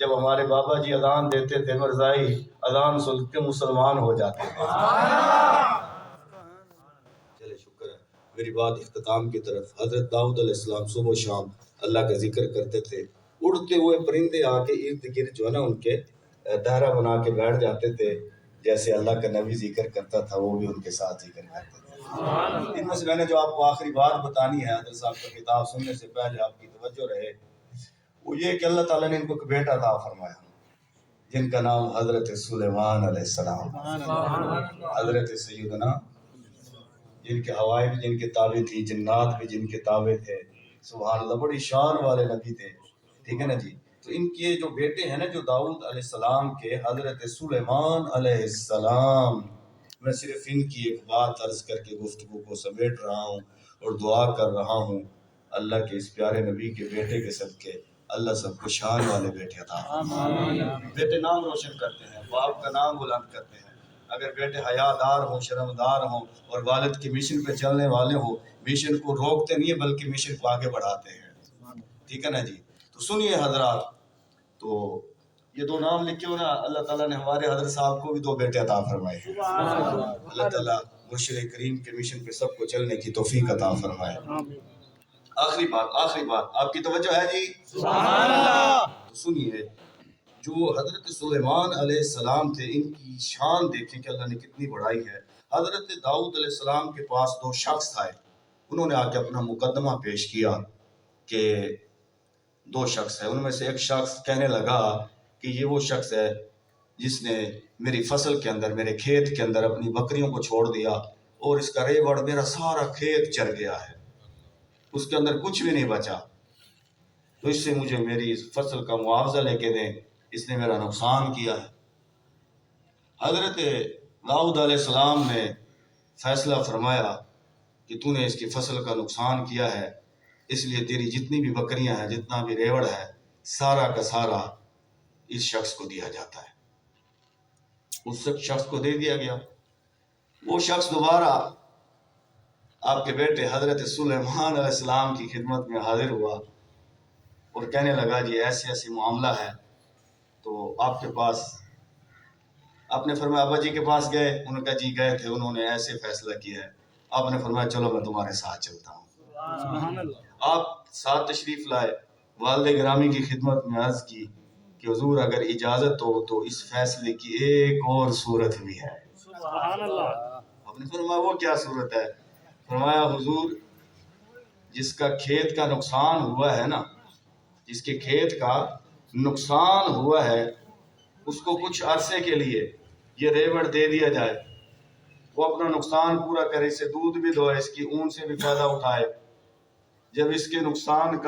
جب ہمارے بابا جی اذان دیتے تھے مرزائی اذان سن کے مسلمان ہو جاتے تھے۔ چلے شکر ہے۔ میری بات اختتام کی طرف۔ حضرت داؤد علیہ السلام صبح و شام اللہ کا ذکر کرتے تھے۔ اڑتے ہوئے پرندے آ کے ارد گرد جو ہے نا ان کے دائرہ بنا کے بیٹھ جاتے تھے، جیسے اللہ کا نبی ذکر کرتا تھا وہ بھی ان کے ساتھ ذکر کرتے تھے۔ ان میں سے میں نے جو آپ کو آخری بات بتانی ہے حضرت صاحب کا کتاب سننے سے پہلے آپ کی توجہ رہے، وہ یہ کہ اللہ تعالیٰ نے ان کو بیٹا عطا فرمایا جن کا نام حضرت سلیمان علیہ السلام، حضرت سیدنا، جن کے ہوائیں بھی جن کے تابع تھی، جنات بھی جن کے تابع تھے، سبحان اللہ، بڑی شان والے نبی تھے، ٹھیک ہے نا جی۔ تو ان کے جو بیٹے ہیں نا جو داؤد علیہ السلام کے، حضرت سلیمان علیہ السلام، میں صرف ان کی ایک بات عرض کر کے گفتگو کو سمیٹ رہا ہوں اور دعا کر رہا ہوں اللہ کے اس پیارے نبی کے بیٹے کے صدقے اللہ سب کو شان والے بیٹے عطا فرمائے۔ بیٹے نام روشن کرتے ہیں، باپ کا نام بلند کرتے ہیں۔ اگر بیٹے حیادار ہوں، شرمدار ہوں اور والد کے مشن پہ چلنے والے ہوں، مشن کو روکتے نہیں بلکہ مشن کو آگے بڑھاتے ہیں، ٹھیک ہے نا جی۔ تو سنیے حضرات، تو یہ دو نام لکھے ہو نا، اللہ تعالیٰ نے ہمارے حضرت صاحب کو بھی دو بیٹے عطا فرمائے ہیں۔ اللہ تعالیٰ مرشد کریم کے مشن پہ سب کو چلنے کی توفیق عطا فرمائے۔ آخری بات آپ کی توجہ ہے جی؟ سبحان اللہ۔ تو سنیے، جو حضرت سلیمان علیہ السلام تھے ان کی شان دیکھیں کہ اللہ نے کتنی بڑھائی ہے۔ حضرت داؤد علیہ السلام کے پاس دو شخص آئے، انہوں نے آ کے اپنا مقدمہ پیش کیا کہ دو شخص ہیں، ان میں سے ایک شخص کہنے لگا کہ یہ وہ شخص ہے جس نے میری فصل کے اندر، میرے کھیت کے اندر اپنی بکریوں کو چھوڑ دیا اور اس کا ریوڑ میرا سارا کھیت چر گیا ہے، اس کے اندر کچھ بھی نہیں بچا، تو اس سے مجھے میری اس فصل کا معاوضہ لے کے دیں، اس نے میرا نقصان کیا ہے۔ حضرت داؤد علیہ السلام نے فیصلہ فرمایا کہ تو نے اس کی فصل کا نقصان کیا ہے، اس لیے تیری جتنی بھی بکریاں ہیں، جتنا بھی ریوڑ ہے، سارا کا سارا اس شخص کو دیا جاتا ہے۔ اس شخص کو دے دیا گیا۔ وہ شخص دوبارہ آپ کے بیٹے حضرت سلیمان علیہ السلام کی خدمت میں حاضر ہوا اور کہنے لگا جی ایسے ایسے معاملہ ہے، تو آپ کے پاس، آپ نے فرمایا ابا جی کے پاس گئے، انہوں نے کہا جی گئے تھے، انہوں نے ایسے فیصلہ کیا ہے۔ آپ نے فرمایا چلو میں تمہارے ساتھ چلتا ہوں۔ آپ ساتھ تشریف لائے، والد گرامی کی خدمت میں عرض کی کہ حضور اگر اجازت ہو تو اس فیصلے کی ایک اور صورت بھی ہے۔ آپ نے فرمایا وہ کیا صورت ہے؟ فرمایا حضور جس کا کھیت کا نقصان ہوا ہے نا، جس کے کھیت کا نقصان ہوا ہے اس کو کچھ عرصے کے لیے یہ ریوڑ دے دیا جائے، وہ اپنا نقصان پورا کرے، اس سے دودھ بھی دوئے، اس کی اون سے بھی فائدہ اٹھائے، جب اس کے نقصان کا